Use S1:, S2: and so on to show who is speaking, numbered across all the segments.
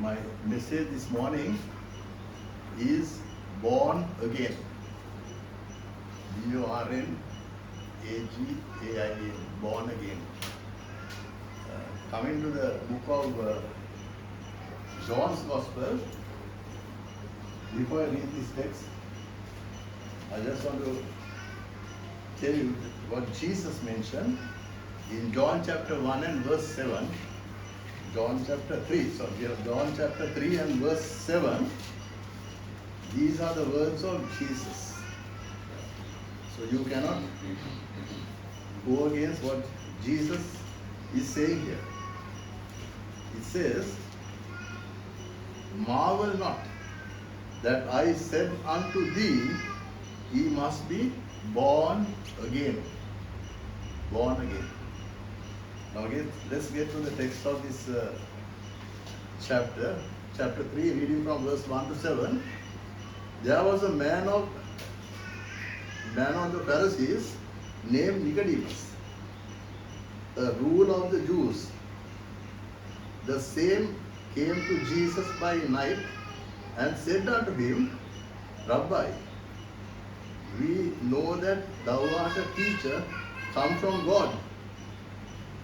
S1: my message this morning is born again. B-O-R-N-A-G-A-I-N, born again. Coming to the book of John's Gospel, before I read this text, I just want to tell you what Jesus mentioned in John chapter 1 and verse 7. John chapter 3, so we have John chapter 3 and verse 7. These are the words of Jesus. So you cannot go against what Jesus is saying here. It says, marvel not that I said unto thee, ye must be born again. Born again. Now let's get to the text of this chapter. Chapter 3, reading from verse 1 to 7. There was a man of the Pharisees named Nicodemus, a ruler of the Jews. The same came to Jesus by night and said unto him, Rabbi, we know that thou art a teacher come from God,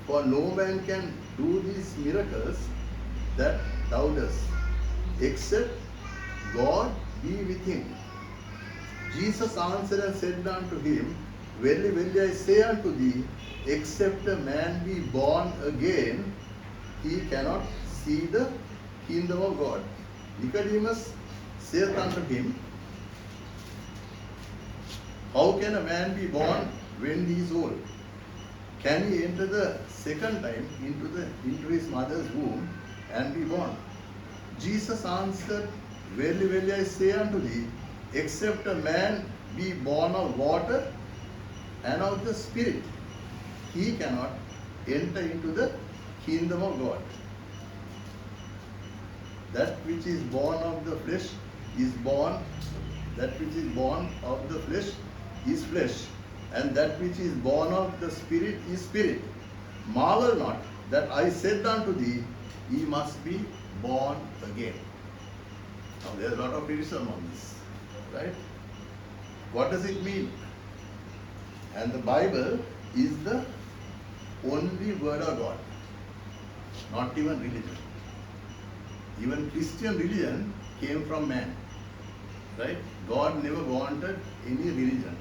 S1: for no man can do these miracles that thou dost, except God be with him. Jesus answered and said unto him, Verily, verily, I say unto thee, except a man be born again, he cannot see the kingdom of God. Nicodemus saith unto him, How can a man be born when he is old? Can he enter the second time into his mother's womb and be born? Jesus answered, Verily, verily, I say unto thee, except a man be born of water and of the Spirit, he cannot enter into the kingdom of God. That which is born of the flesh is born, that which is born of the flesh is flesh, and that which is born of the Spirit is spirit. Marvel not that I said unto thee, ye must be born again. Now there is a lot of criticism on this, right? What does it mean? And the Bible is the only word of God, not even religion. Even Christian religion came from man, right? God never wanted any religion.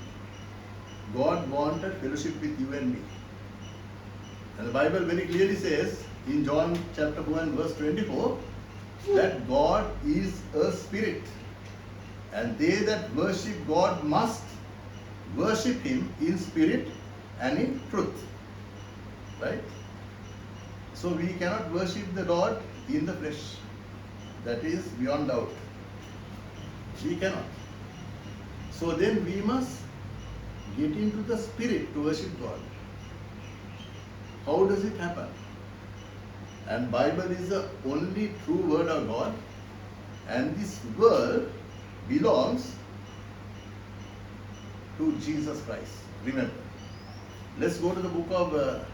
S1: God wanted fellowship with you and me. And the Bible very clearly says in John chapter 1 verse 24 that God is a spirit, and they that worship God must worship him in spirit and in truth. Right? So we cannot worship the Lord in the flesh. That is beyond doubt. We cannot. So then we must get into the spirit to worship God. How does it happen? And Bible is the only true word of God, and this word belongs to Jesus Christ. Remember. Let's go to the book of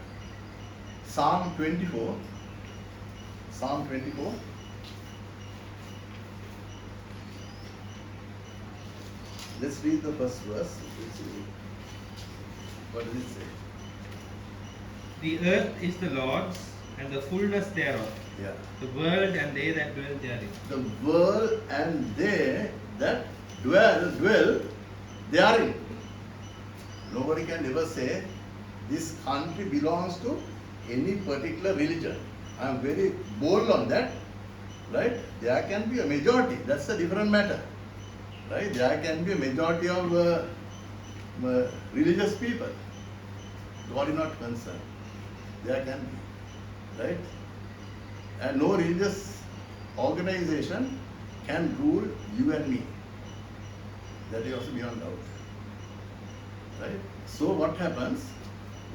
S1: Psalm 24. Psalm 24. Let's read the first verse. What does it say?
S2: The earth is the Lord's, and the fullness thereof,
S1: Yeah.
S2: the world and they that dwell therein.
S1: The world and they that dwell therein. Nobody can ever say this country belongs to any particular religion. I am very bold on that. Right? There can be a majority. That's a different matter. Right? There can be a majority of religious people. God is not concerned. There can be. Right? And no religious organization can rule you and me. That is also beyond doubt. Right? So what happens?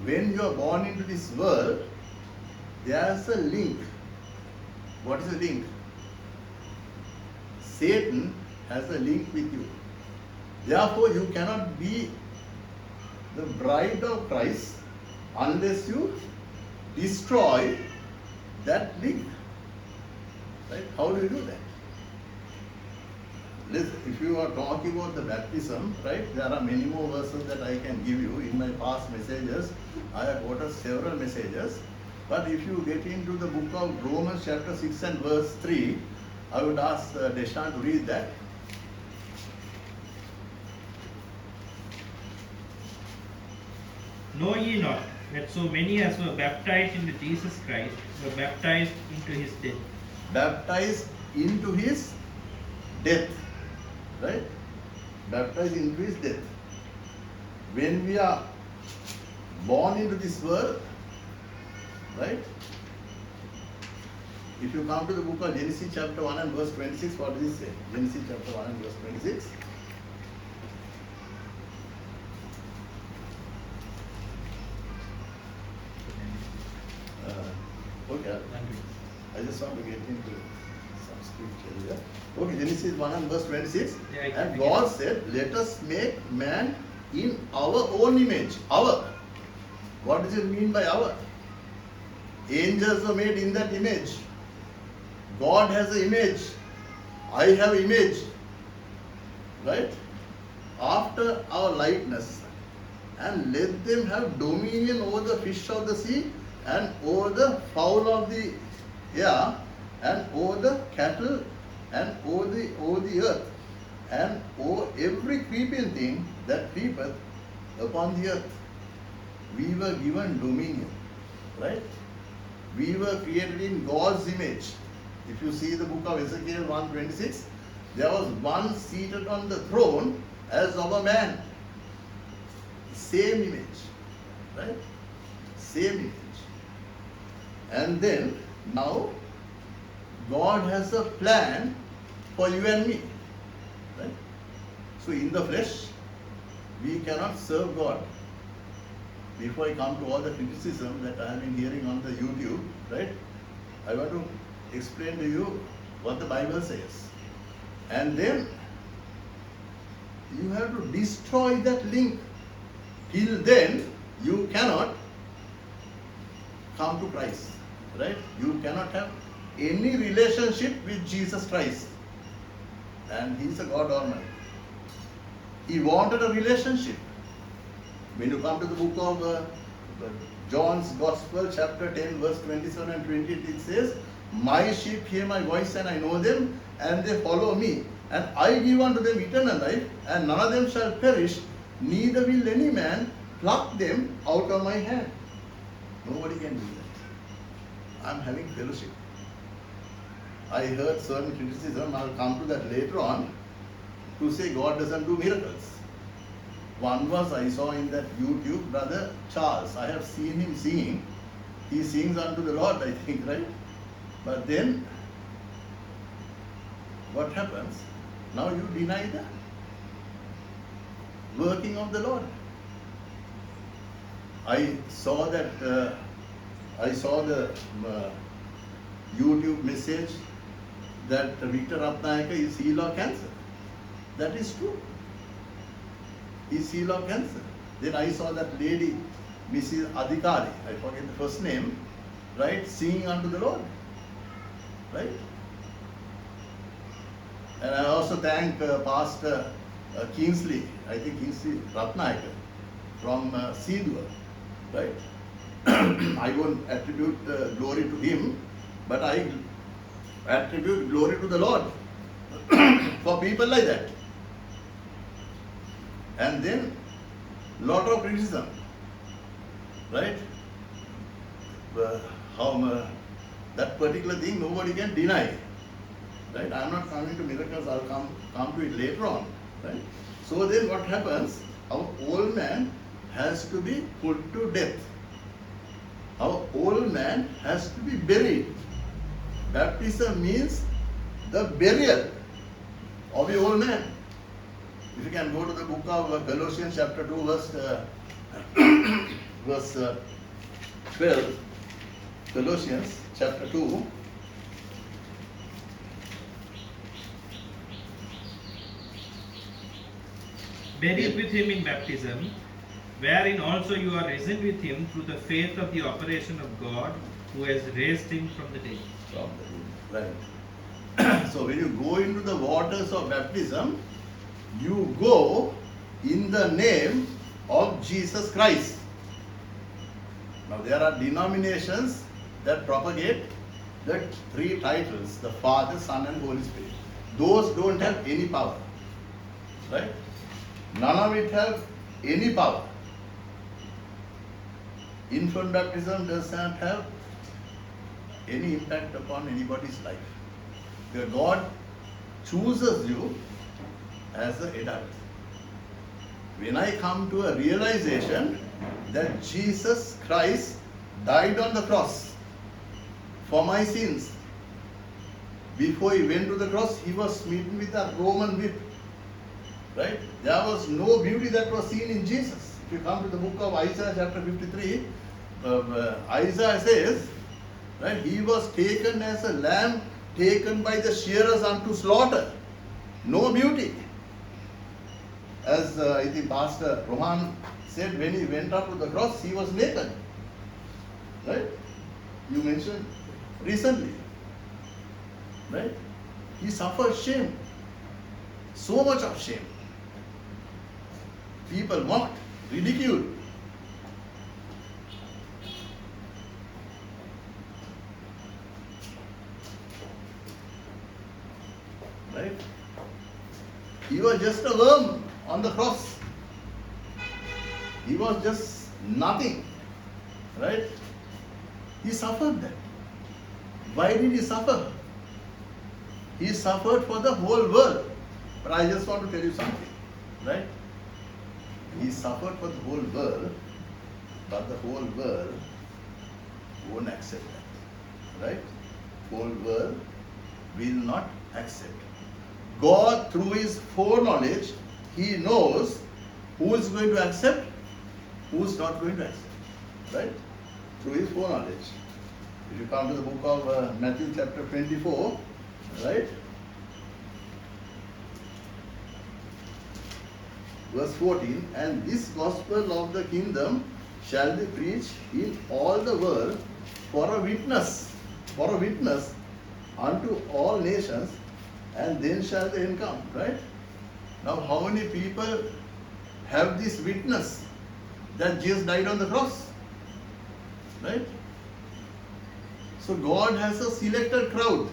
S1: When you are born into this world, there is a link. What is the link? Satan has a link with you. Therefore, you cannot be the bride of Christ unless you destroy that link. Right? How do you do that? Listen, if you are talking about the baptism, right, there are many more verses that I can give you in my past messages. I have quoted several messages. But if you get into the book of Romans chapter 6 and verse 3, I would ask Deshan to read that.
S2: Know ye not that so many as were baptized into Jesus Christ were baptized into his death?
S1: Baptized into his death. Right? Baptized into his death. When we are born into this world, right? If you come to the book of Genesis chapter 1 and verse 26, what does it say? Genesis chapter 1 and verse 26. Okay, I just want to get into some scripture here. Okay, Genesis 1 and verse 26.
S2: Yeah,
S1: And God said, let us make man in our own image. Our. What does it mean by our? Angels are made in that image. God has an image. I have image. Right? After our likeness. And let them have dominion over the fish of the sea, and over the fowl of the air, and over the cattle, and over the earth, and over every creeping thing that creepeth upon the earth. We were given dominion, right? We were created in God's image. If you see the book of Ezekiel 1:26, there was one seated on the throne as of a man. Same image, right? Same image. And then, now, God has a plan for you and me, right? So in the flesh, we cannot serve God. Before I come to all the criticism that I have been hearing on the YouTube, right? I want to explain to you what the Bible says. And then, you have to destroy that link. Till then, you cannot come to Christ, right? You cannot have any relationship with Jesus Christ. And He is a God Almighty. He wanted a relationship. When you come to the book of John's Gospel, chapter 10, verse 27 and 28, it says, my sheep hear my voice, and I know them, and they follow me. And I give unto them eternal life, and none of them shall perish, neither will any man pluck them out of my hand. Nobody can do that. I am having fellowship. I heard certain criticism, I will come to that later on, to say God doesn't do miracles. One was I saw in that YouTube, Brother Charles. I have seen him singing. He sings unto the Lord, I think, right? But then, what happens? Now you deny the working of the Lord. I saw that, I saw the YouTube message that Victor Ratnayaka is healed of cancer. That is true. He is healed of cancer. Then I saw that lady, Mrs. Adhikari, I forget the first name, right, singing unto the Lord. Right? And I also thank Pastor Kingsley, I think Kingsley Ratnayaka from Sidwa, right? I won't attribute glory to him, but I attribute glory to the Lord for people like that. And then, lot of criticism, right? How that particular thing nobody can deny, right? I am not coming to miracles, I will come to it later on, right? So then what happens? Our old man has to be put to death. Our old man has to be buried. Baptism means the burial of the old man. If you can go to the book of Galatians chapter 2 verse 12, Galatians chapter 2,
S2: buried with him in baptism, wherein also you are risen with him through the faith of the operation of God, who has raised him from the dead.
S1: right. So when you go into the waters of baptism, you go in the name of Jesus Christ. Now there are denominations that propagate the three titles, the Father, Son and Holy Spirit. Those don't have any power. Right? None of it have any power. Infant baptism does not have any impact upon anybody's life. The God chooses you as an adult. When I come to a realization that Jesus Christ died on the cross for my sins, before he went to the cross, he was smitten with a Roman whip. Right? There was no beauty that was seen in Jesus. If you come to the book of Isaiah chapter 53, Isaiah says, right, he was taken as a lamb taken by the shearers unto slaughter. No beauty. As I think Pastor Rohan said, when he went up to the cross, he was naked. Right? You mentioned recently. Right? He suffered shame. So much of shame. People mocked, ridiculed. Right? He was just a worm on the cross. He was just nothing. Right? He suffered that. Why did he suffer? He suffered for the whole world. But I just want to tell you something. Right? He suffered for the whole world, but the whole world won't accept that. Right? Whole world will not accept. God, through his foreknowledge, he knows who is going to accept, who is not going to accept. Right? Through his foreknowledge. If you come to the book of Matthew chapter 24, right? Verse 14, and this gospel of the kingdom shall be preached in all the world for a witness unto all nations, and then shall the end come. Right? Now how many people have this witness that Jesus died on the cross? Right? So God has a selected crowd.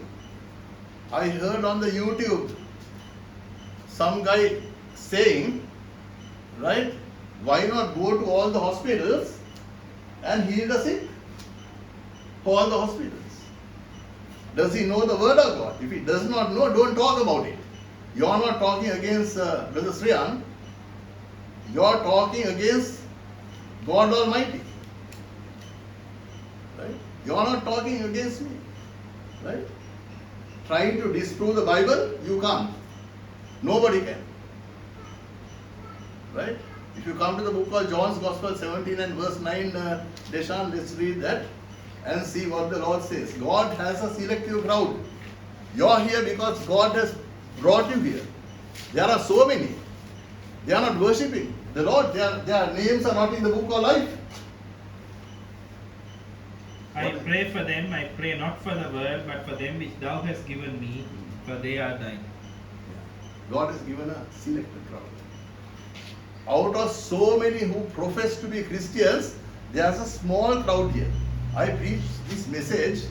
S1: I heard on the YouTube some guy saying, right, why not go to all the hospitals and heal the sick? All the hospitals. Does he know the word of God? If he does not know, don't talk about it. You are not talking against Brother Sriyan. You are talking against God Almighty. Right? You are not talking against me. Right? Trying to disprove the Bible, you can't. Nobody can. Right? If you come to the book of John's Gospel 17 and verse 9, Deshan, let's read that and see what the Lord says. God has a selective crowd. You are here because God has brought you here. There are so many. They are not worshipping the Lord. Their names are not in the book of life.
S2: I pray for them, I pray not for the world, but for them which thou hast given me, for they are thine.
S1: God has given a selected crowd. Out of so many who profess to be Christians, there's a small crowd here. I preached this message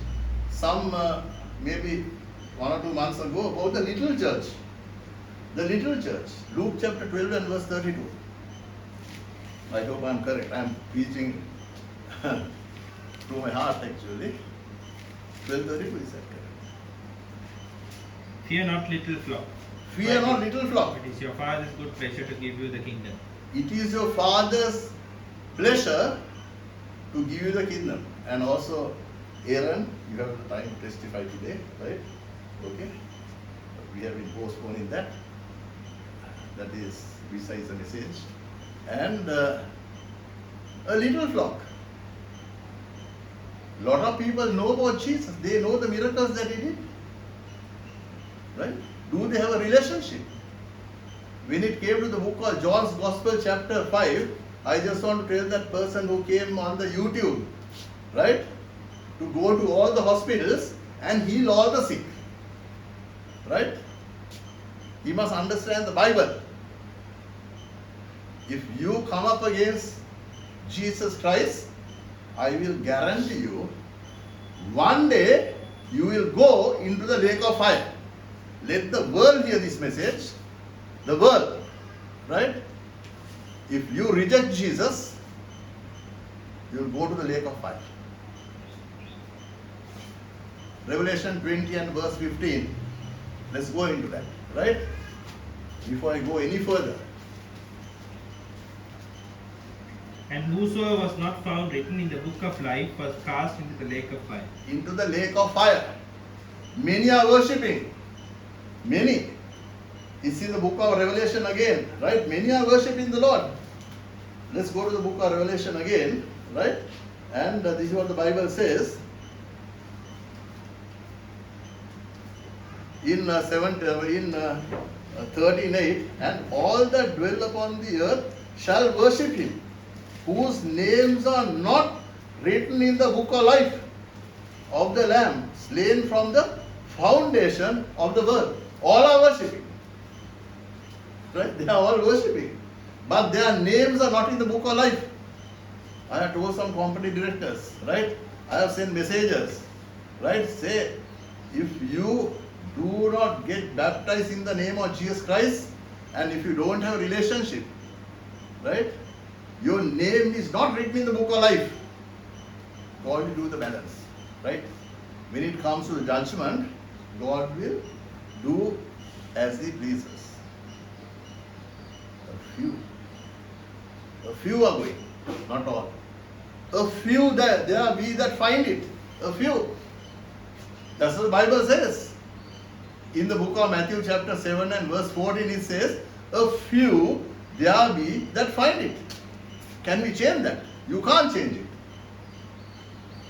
S1: some maybe 1 or 2 months ago about the little church. The little church. Luke chapter 12 and verse 32. I hope I'm correct. I'm preaching to my heart actually. 12:32 is that correct?
S2: Fear not, little flock.
S1: Fear not, little flock.
S2: It is your Father's good pleasure to give you the kingdom.
S1: It is your Father's pleasure to give you the kingdom. And also, Aaron, you have the time to testify today, right? Okay? We have been postponing that. That is besides the message. And a little flock. Lot of people know about Jesus. They know the miracles that he did. Right? Do they have a relationship? When it came to the book of John's Gospel chapter 5, I just want to tell that person who came on the YouTube, right, to go to all the hospitals and heal all the sick. Right? He must understand the Bible. If you come up against Jesus Christ, I will guarantee you, one day you will go into the lake of fire. Let the world hear this message. The world. Right? If you reject Jesus, you will go to the lake of fire. Revelation 20 and verse 15. Let's go into that. Right? Before I go any further.
S2: And whosoever was not found written in the book of life was cast into the lake of fire.
S1: Into the lake of fire. Many are worshipping. Many. You see the book of Revelation again, right? Many are worshipping the Lord. Let's go to the book of Revelation again, right? And this is what the Bible says. In 13:8, and all that dwell upon the earth shall worship him, whose names are not written in the book of life of the Lamb, slain from the foundation of the world. All are worshipping. Right? They are all worshipping. But their names are not in the book of life. I have told some company directors, right? I have sent messages, right? Say, if you do not get baptized in the name of Jesus Christ, and if you don't have a relationship, right? Your name is not written in the book of life. God will do the balance, right? When it comes to the judgment, God will do as He pleases. A few are going, not all. A few there be that find it. A few. That's what the Bible says. In the book of Matthew chapter 7 and verse 14 it says, a few there be that find it. Can we change that? You can't change it.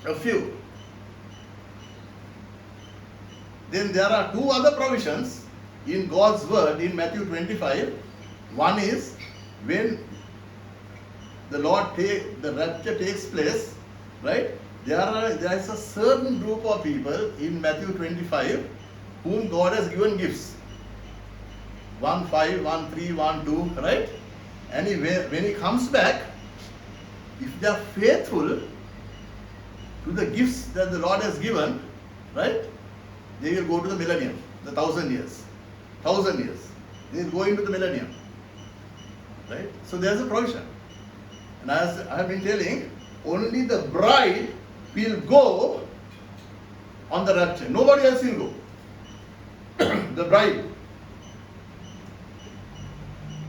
S1: A few. Then there are two other provisions in God's word in Matthew 25. One is when the rapture takes place, right? There is a certain group of people in Matthew 25 whom God has given gifts. 1, 5, 1, 3, 1, 2, right? And when he comes back, if they are faithful to the gifts that the Lord has given, right? They will go to the millennium, the 1,000 years. 1,000 years. They will go into the millennium. Right? So there is a provision. And as I have been telling, only the bride will go on the rapture. Nobody else will go. The bride.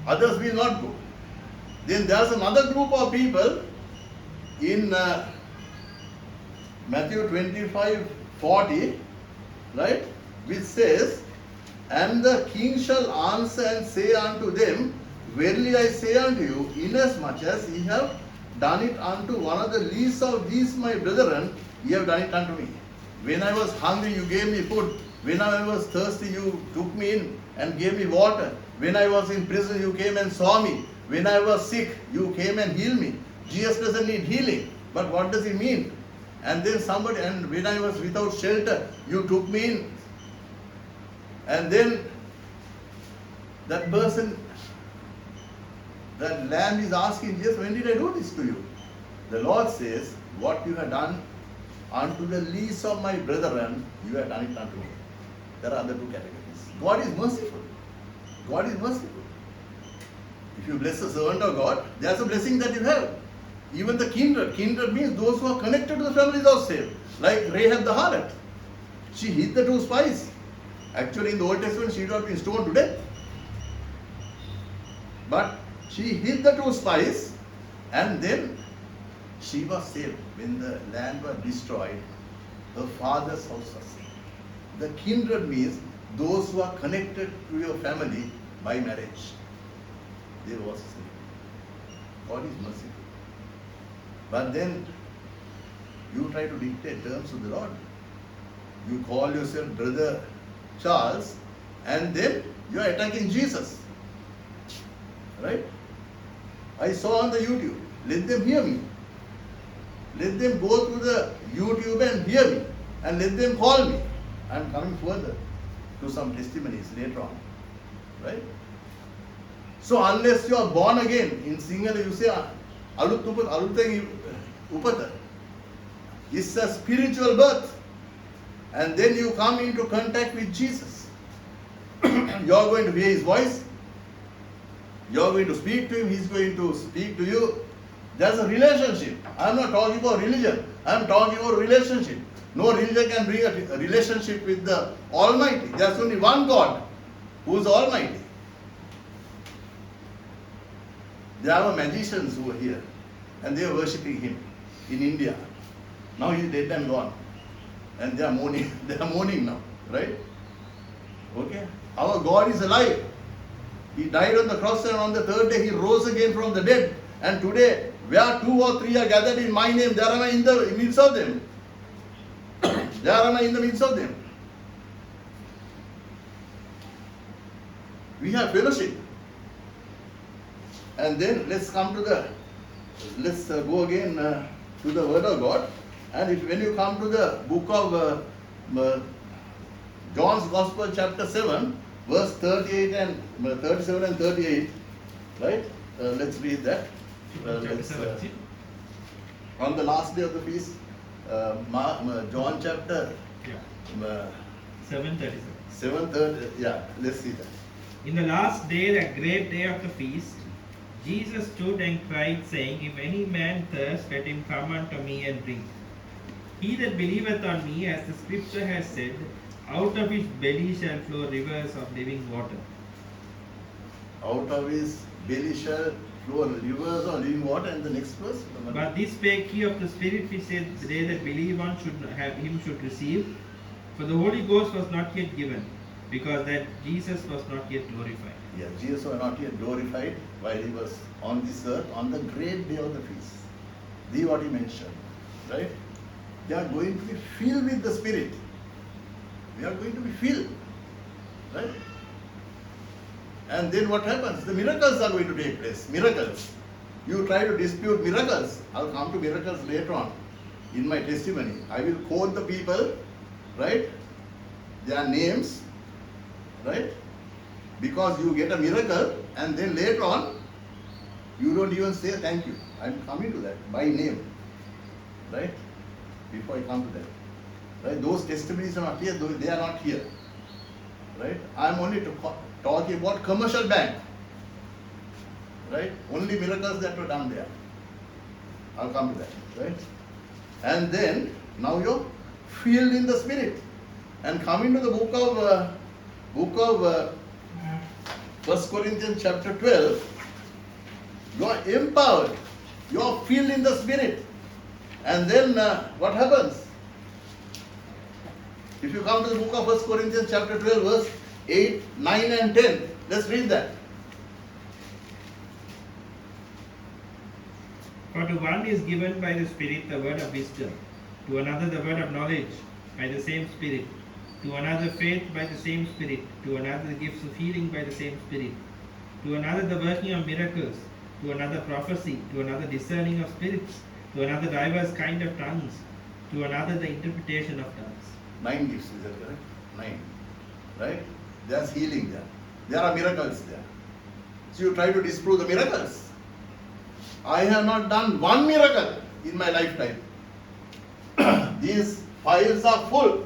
S1: Others will not go. Then there is another group of people in Matthew 25:40, right? Which says, and the king shall answer and say unto them, verily I say unto you, inasmuch as ye have done it unto one of the least of these my brethren, ye have done it unto me. When I was hungry, you gave me food. When I was thirsty, you took me in and gave me water. When I was in prison, you came and saw me. When I was sick, you came and healed me. Jesus doesn't need healing. But what does he mean? And then and when I was without shelter, you took me in. And then that person, that lamb is asking Jesus, when did I do this to you? The Lord says, what you have done unto the least of my brethren, you have done it unto me. There are other two categories. God is merciful. God is merciful. If you bless a servant of God, there's a blessing that you have. Even the kindred. Kindred means those who are connected to the families are saved. Like Rahab the harlot. She hid the 2 spies. Actually, in the Old Testament, she would have been stoned to death. But she hid the 2 spies, and then she was saved. When the land was destroyed, her father's house was saved. The kindred means those who are connected to your family by marriage. They were saved. God is merciful. But then you try to dictate terms to the Lord. You call yourself Brother Charles, and then you are attacking Jesus. Right? I saw on the YouTube. Let them hear me. Let them go to the YouTube and hear me. And let them call me. I am coming further. to some testimonies later on. Right? So unless you are born again, in Sinhala you say aluteng upata. It's a spiritual birth. And then you come into contact with Jesus. You are going to hear his voice. You are going to speak to him. He is going to speak to you. There's a relationship. I am not talking about religion. I am talking about relationship. No religion can bring a relationship with the Almighty. There's only one God who is Almighty. There are magicians who are here and they are worshipping him in India. Now he is dead and gone. And they are mourning. They are mourning now. Right? Okay? Our God is alive. He died on the cross and on the third day he rose again from the dead. And today, where 2 or 3 are gathered in my name, there am I in the midst of them. There am I in the midst of them. We have fellowship. And then let's come to the, let's go again to the Word of God. And when you come to the book of John's Gospel, chapter 7, verse 38 and 37 and 38, right? Let's read that. On the last day of the feast, John chapter
S2: 7:37.
S1: 7:30. Yeah, let's see that.
S2: In the last day, the great day of the feast, Jesus stood and cried, saying, If any man thirst, let him come unto me and drink. He that believeth on me, as the scripture has said, out of his belly shall flow rivers of living water.
S1: Out of his belly shall flow rivers of living water. And the next verse.
S2: But this spake he of the Spirit, which said, They that believe on should have him should receive. For the Holy Ghost was not yet given, because that Jesus was not yet glorified.
S1: Yeah, Jesus was not yet glorified while he was on this earth on the great day of the feast. This is what he mentioned. Right? They are going to be filled with the Spirit. We are going to be filled. Right? And then what happens? The miracles are going to take place. Miracles. You try to dispute miracles. I'll come to miracles later on in my testimony. I will quote the people, right? Their names, right? Because you get a miracle and then later on, you don't even say thank you. I'm coming to that by name, right? Before I come to that. Right? Those testimonies are not here, they are not here. Right? I'm only talking about commercial bank. Right? Only miracles that were done there. I'll come to that. Right? And then, now you're filled in the Spirit. And coming to the book of 1 Corinthians chapter 12, you are empowered. You are filled in the Spirit. And then what happens? If you come to the book of 1 Corinthians chapter 12, verse 8, 9 and 10, let's read that.
S2: For to one is given by the Spirit the word of wisdom, to another the word of knowledge by the same Spirit, to another faith by the same Spirit, to another the gifts of healing by the same Spirit, to another the working of miracles, to another prophecy, to another discerning of spirits, to another diverse kind of tongues, to another the interpretation of tongues.
S1: 9 gifts, is that correct? 9. Right? There's healing there. There are miracles there. So you try to disprove the miracles. I have not done one miracle in my lifetime. These files are full.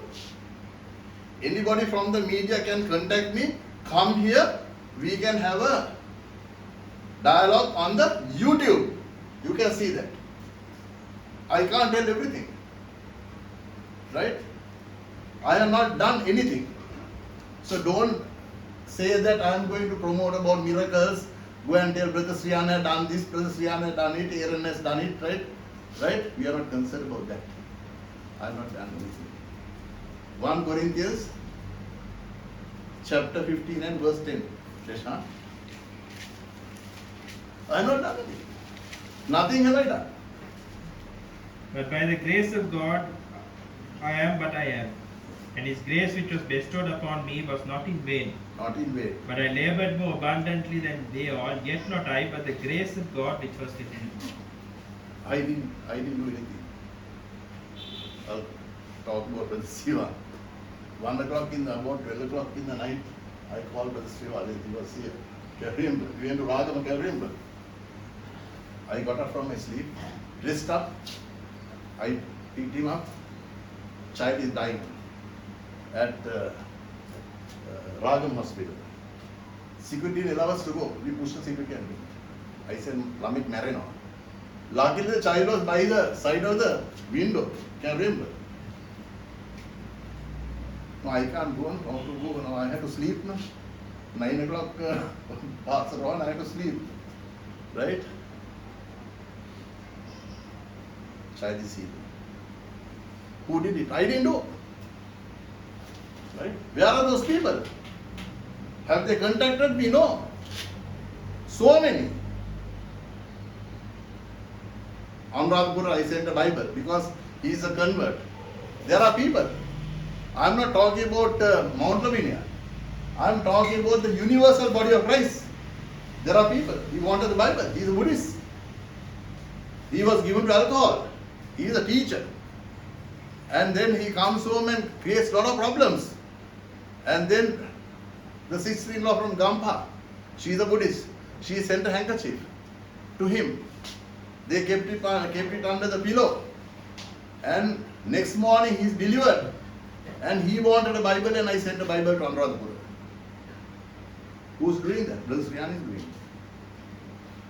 S1: Anybody from the media can contact me, come here, we can have a dialogue on the YouTube. You can see that. I can't tell everything. Right? I have not done anything. So don't say that I am going to promote about miracles. Go and tell Brother Sriyana has done this, Brother Sriyana has done it, Aaron has done it, right? Right? We are not concerned about that. I have not done anything. 1 Corinthians chapter 15 and verse 10. Sheshan. I have not done anything. Nothing have I done.
S2: But by the grace of God, I am what I am. And his grace which was bestowed upon me was not in vain.
S1: Not in vain.
S2: But I labored more abundantly than they all, yet not I, but the grace of God which was with me.
S1: I didn't do anything. I'll talk about Brother Siva. 1 o'clock about 12 o'clock in the night, I called Brother Srival, he was here. Karimba, we went to Ragama Karimba. I got up from my sleep, dressed up, I picked him up, child is dying at Ragam hospital. Security didn't allow us to go, we pushed the security and went. I said, Lamit Marino. Luckily the child was by the side of the window, Karimba. No, I can't go, how to go, no, I had to sleep now. 9 o'clock past around, I had to sleep. Right? Child is healed. Who did it? I didn't do. Right? Where are those people? Have they contacted me? No. So many. Anuradhapura, I sent a Bible because he is a convert. There are people. I am not talking about Mount Lavinia. I am talking about the universal body of Christ. There are people. He wanted the Bible. He is a Buddhist. He was given to alcohol. He is a teacher. And then he comes home and creates a lot of problems. And then the sister-in-law from Gampa, she is a Buddhist. She sent a handkerchief to him. They kept it under the pillow. And next morning he is delivered. And he wanted a Bible and I sent a Bible to Anuradhapura. Who's doing that? Brother Sriyan is doing it.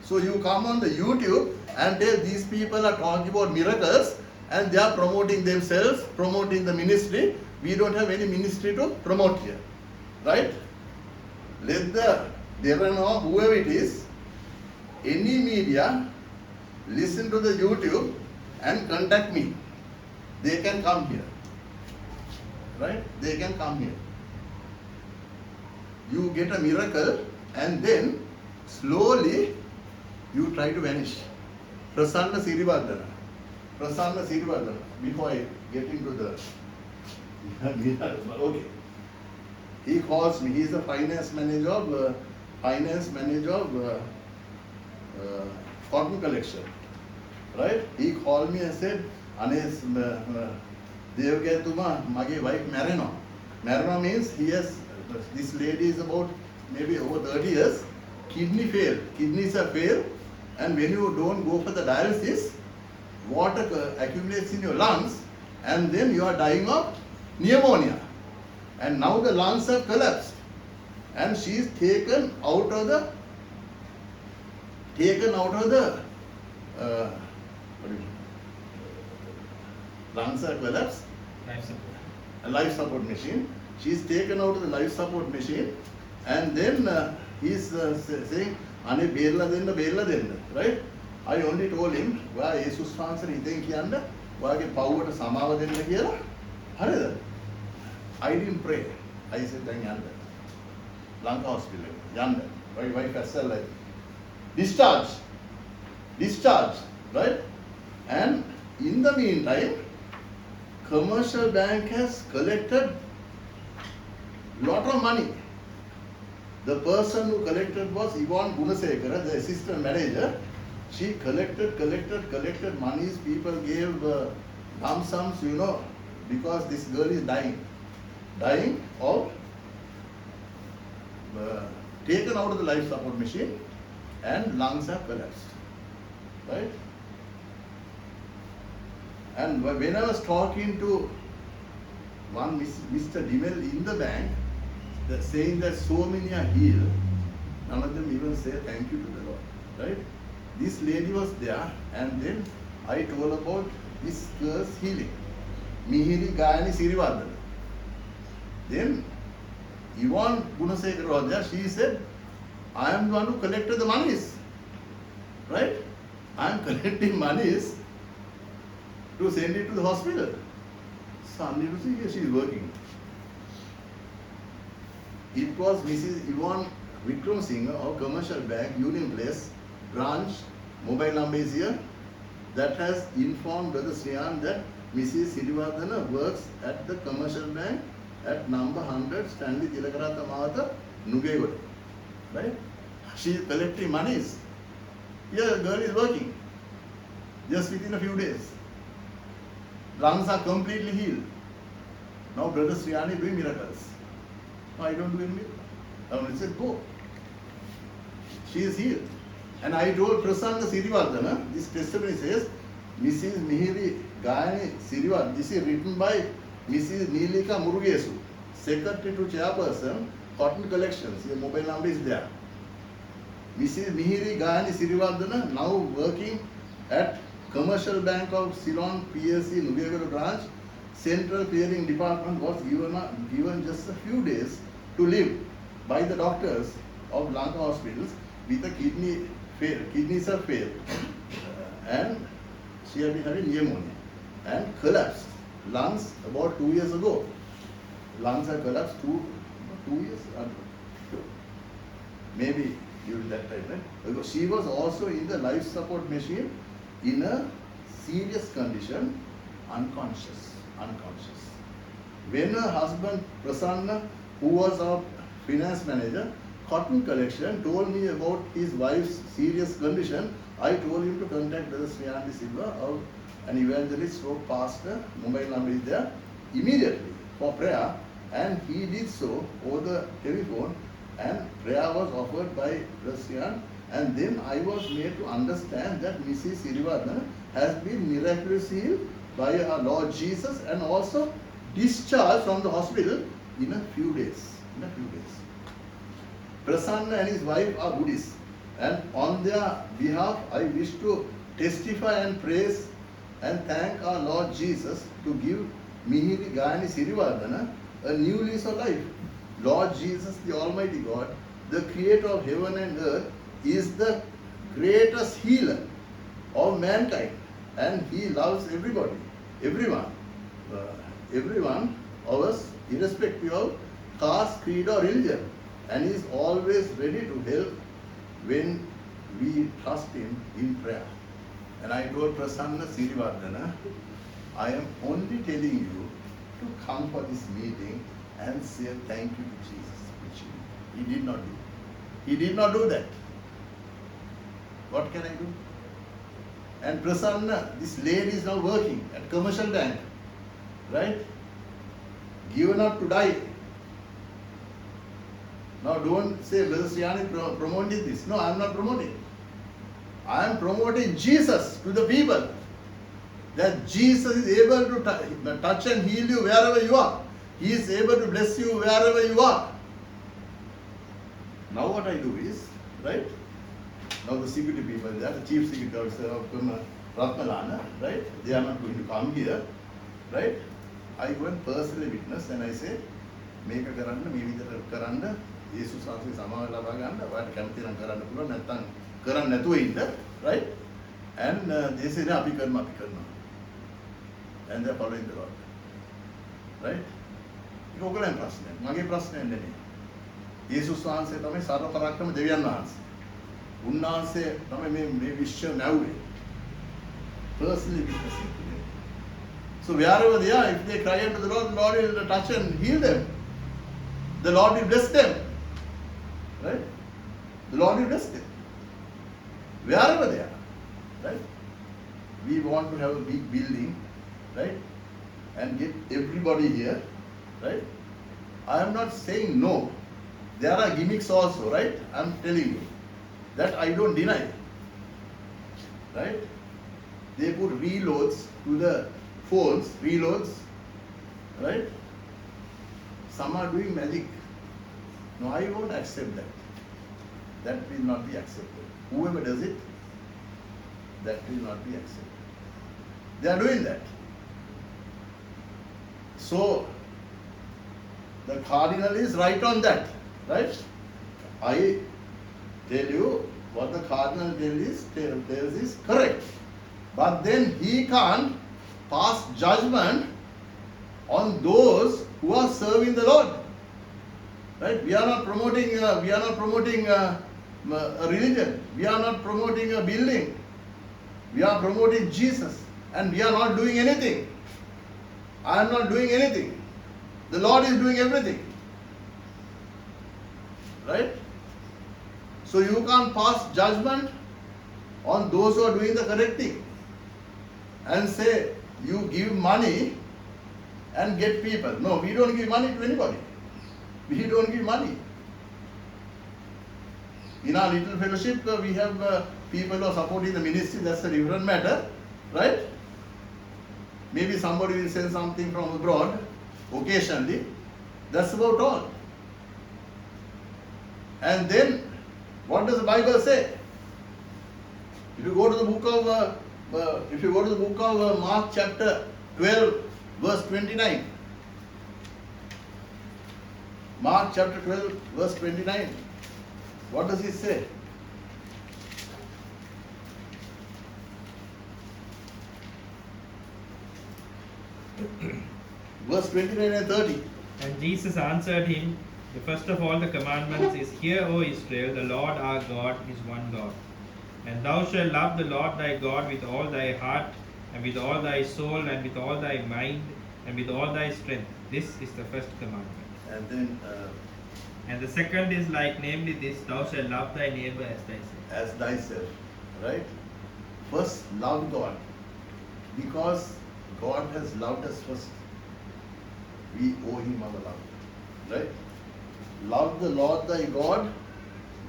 S1: So you come on the YouTube and tell these people are talking about miracles and they are promoting themselves, promoting the ministry. We don't have any ministry to promote here. Right? Let the devil know, whoever it is, any media, listen to the YouTube and contact me. They can come here. Right? They can come here. You get a miracle and then slowly you try to vanish. Prasanna Sirivardhana. Prasanna Sirivardhana. Before I get into the okay. He calls me. He is a finance manager of cotton collection. Right? He called me and said, Anes Devgatuma, mage wife Marino. Marino means he has, this lady is about maybe over 30 years, kidney failed. Kidneys are failed, and when you don't go for the dialysis, water accumulates in your lungs, and then you are dying of pneumonia. And now the lungs have collapsed, and she is taken out of the lungs are collapsed. Life support machine. She is taken out of the life support machine, and then he is saying, "Ane bela denna," right? I only told him, "Why Jesus Francis iten kiyanna, wage pawwata samawa denna kiyala." Harida. I didn't pray. I said, "Dan yanda. Lanka hospital. Yanda. My wife has said like discharge, right?" And in the meantime, commercial bank has collected lot of money. The person who collected was Yvonne Gunasekara, the assistant manager. She collected monies. People gave lump sums, because this girl is dying of taken out of the life support machine and lungs have collapsed. Right? And when I was talking to one Mr. Dimel in the bank, saying that so many are healed, none of them even say thank you to the Lord. Right? This lady was there, and then I told about this girl's healing. Mihiri Gayani Sirivardhana. Then Yvonne Gunasekara was there. She said, "I am the one who collected the monies." Right? I am collecting monies to send it to the hospital. So she is working. It was Mrs. Yvonne Vikram Singh of Commercial Bank, Union Place, branch, mobile number is here, that has informed Brother Sriyan that Mrs. Sirivardhana works at the Commercial Bank at number 100 Stanley Tilakarata Mahata, Nugegoda. Right? She is collecting monies. Here, the girl is working. Just within a few days. Lungs are completely healed. Now Brother Sriyani doing miracles. No, I don't do any miracle. Now he said, go. She is healed. And I told Prasanna Sirivardhana, this testimony says, Mrs. Mihiri Gayani Sirivardhana, this is written by Mrs. Neelika Murugesu, Secretary to Chairperson, Cotton Collections. Your mobile number is there. Mrs. Mihiri Gayani Sirivardhana, now working at Commercial Bank of Ceylon PSC Nubiyagadu branch. Central Clearing Department was given just a few days to live by the doctors of Lanka hospitals with a kidneys have failed, and she had been having pneumonia and collapsed lungs about 2 years ago. Lungs have collapsed 2 years, maybe during that time, right? Because she was also in the life support machine in a serious condition, unconscious. When her husband Prasanna, who was our finance manager, Cotton Collection, told me about his wife's serious condition, I told him to contact Brother Sriyani Silva, an evangelist or pastor, mobile number is there, immediately for prayer, and he did so over the telephone, and prayer was offered by Brother Sriyani, and then I was made to understand that Mrs. Sirivardhana has been miraculously healed by our Lord Jesus and also discharged from the hospital in a few days. Prasanna and his wife are Buddhists, and on their behalf I wish to testify and praise and thank our Lord Jesus to give Mihiri Gayani Sirivardhana a new lease of life. Lord Jesus, the Almighty God, the creator of heaven and earth, is the greatest healer of mankind, and he loves everyone of us, irrespective of caste, creed or religion, and he is always ready to help when we trust him in prayer. And I told Prasanna Sirivardhana, I am only telling you to come for this meeting and say thank you to Jesus, which he did not do. He did not do that. What can I do? And Prasanna, this lady is now working at Commercial Bank, right? Given up to die. Now don't say Brother Sriyani promoted this. No, I am not promoting. I am promoting Jesus to the people. That Jesus is able to touch and heal you wherever you are. He is able to bless you wherever you are. Now what I do is, right? Now the security people, they are the chief security officer of Ratmalana, right? They are not going to come here, right? I go and personally witness and I say, මේක කරන්න මේ විදිහට කරන්න යේසුස් වහන්සේ සමාව ලබා ගන්න ඔයාලට කැමති නම් කරන්න පුළුවන් නැත්නම් කරන්න නැතුව ඉන්න, right? And they say අපි කරනවා and they are following the Lord, right? ඒක ඔයගොල්ලන් ප්‍රශ්නය. මගේ ප්‍රශ්නය නෙමෙයි. යේසුස් වහන්සේ තමයි සර්ව පරාක්‍රම දෙවියන් වහන්සේ. උන්වහන්සේ තමයි මේ විශ්ව නැවුවේ. Personally witnessing to them. So wherever they are, if they cry unto the Lord will touch and heal them. The Lord will bless them. Right? The Lord will bless them. Wherever they are. Right? We want to have a big building, right? And get everybody here. Right? I am not saying no. There are gimmicks also, right? I am telling you. That I don't deny. Right? They put reloads to the phones, right? Some are doing magic. No, I won't accept that. That will not be accepted. Whoever does it, that will not be accepted. They are doing that. So, the cardinal is right on that, right? I tell you what the cardinal tells is correct. But then he can't pass judgment on those who are serving the Lord. Right? We are not promoting a religion. We are not promoting a building. We are promoting Jesus, and we are not doing anything. I am not doing anything. The Lord is doing everything. Right? So you can't pass judgment on those who are doing the correct thing and say you give money and get people. No, we don't give money to anybody. We don't give money. In our little fellowship, we have people who are supporting the ministry. That's a different matter, right? Maybe somebody will send something from abroad occasionally. That's about all. And then, what does the Bible say? If you go to the book of Mark chapter 12, verse 29. Mark chapter 12, verse 29. What does it say? Verse 29 and 30.
S2: And Jesus answered him, the first of all the commandments is, Hear, O Israel, the Lord our God is one God. And thou shalt love the Lord thy God with all thy heart, and with all thy soul, and with all thy mind, and with all thy strength. This is the first commandment.
S1: And then
S2: And the second is like, namely this, thou shalt love thy neighbor as thyself.
S1: as thyself, right? First, love God, because God has loved us first. We owe Him our love, right? Love the Lord thy God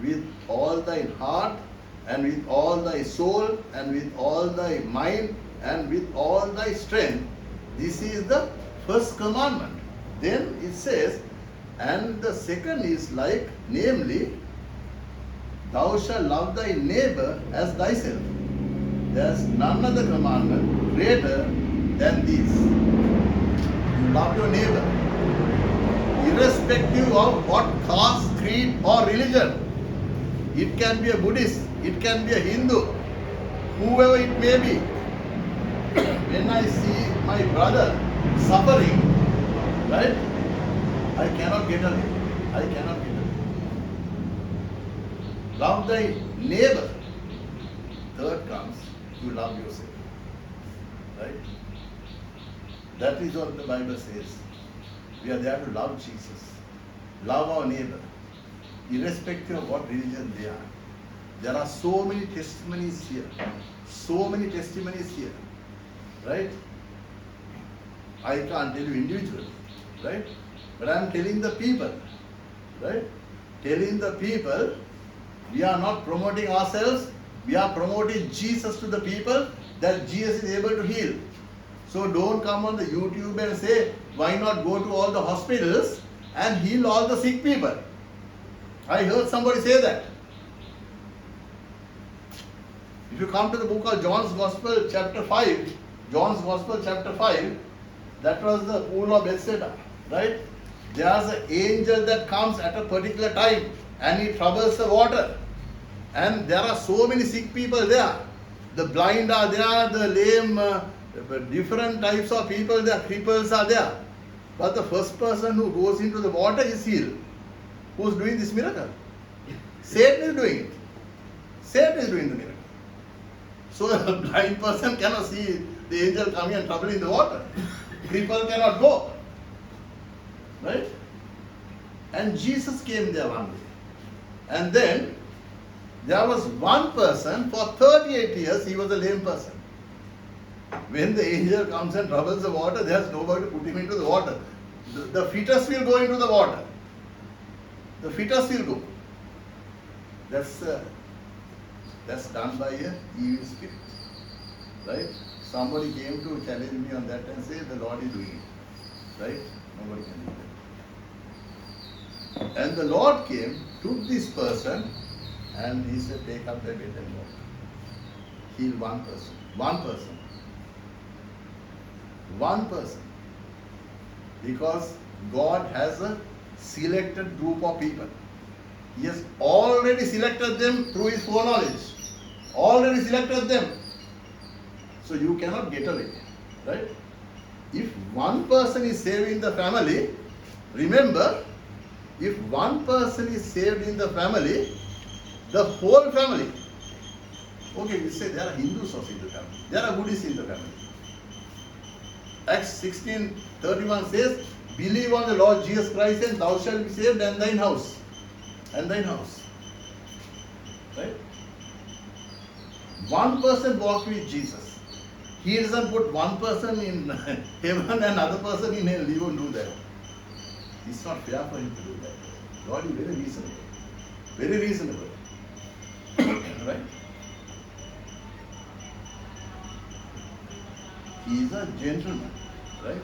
S1: with all thine heart, and with all thy soul, and with all thy mind, and with all thy strength. This is the first commandment. Then it says, and the second is like, namely, thou shalt love thy neighbor as thyself. There is none other commandment greater than this. You love your neighbor, irrespective of what caste, creed, or religion. It can be a Buddhist, it can be a Hindu, whoever it may be. When I see my brother suffering, right, I cannot get away. I cannot get away. Love thy neighbor. Third comes, you love yourself. Right? That is what the Bible says. We are there to love Jesus. Love our neighbor, irrespective of what religion they are. There are so many testimonies here. So many testimonies here. Right? I can't tell you individually. Right? But I am telling the people. Right? Telling the people, we are not promoting ourselves. We are promoting Jesus to the people, that Jesus is able to heal. So don't come on the YouTube and say, why not go to all the hospitals and heal all the sick people? I heard somebody say that. If you come to the book of John's Gospel chapter 5, John's Gospel chapter 5, that was the pool of Bethesda, right? There's an angel that comes at a particular time and he troubles the water. And there are so many sick people there. The blind are there, the lame, different types of people there, cripples are there. But the first person who goes into the water is healed. Who's doing this miracle? Satan is doing it. Satan is doing the miracle. So a blind person cannot see the angel coming and troubling the water. Cripple cannot go. Right? And Jesus came there one day. And then there was one person, for 38 years he was a lame person. When the angel comes and troubles the water, there's nobody to put him into the water. The fetus will go into the water. The fetus will go. That's done by a evil spirit. Right? Somebody came to challenge me on that and said, the Lord is doing it. Right? Nobody can do that. And the Lord came, took this person, and he said, take up the bed and walk. Heal one person. One person. One person. Because God has a selected group of people. He has already selected them through His foreknowledge. Already selected them. So you cannot get away. Right? If one person is saved in the family, remember, if one person is saved in the family, the whole family. Okay, we say there are Hindus also in the family. There are Buddhists in the family. Acts 16:31 says, believe on the Lord Jesus Christ and thou shalt be saved, and thine house. And thine house. Right? One person walked with Jesus. He doesn't put one person in heaven and another person in hell. He won't do that. It's not fair for him to do that. God is very reasonable. Very reasonable. Right? He is a gentleman. Right?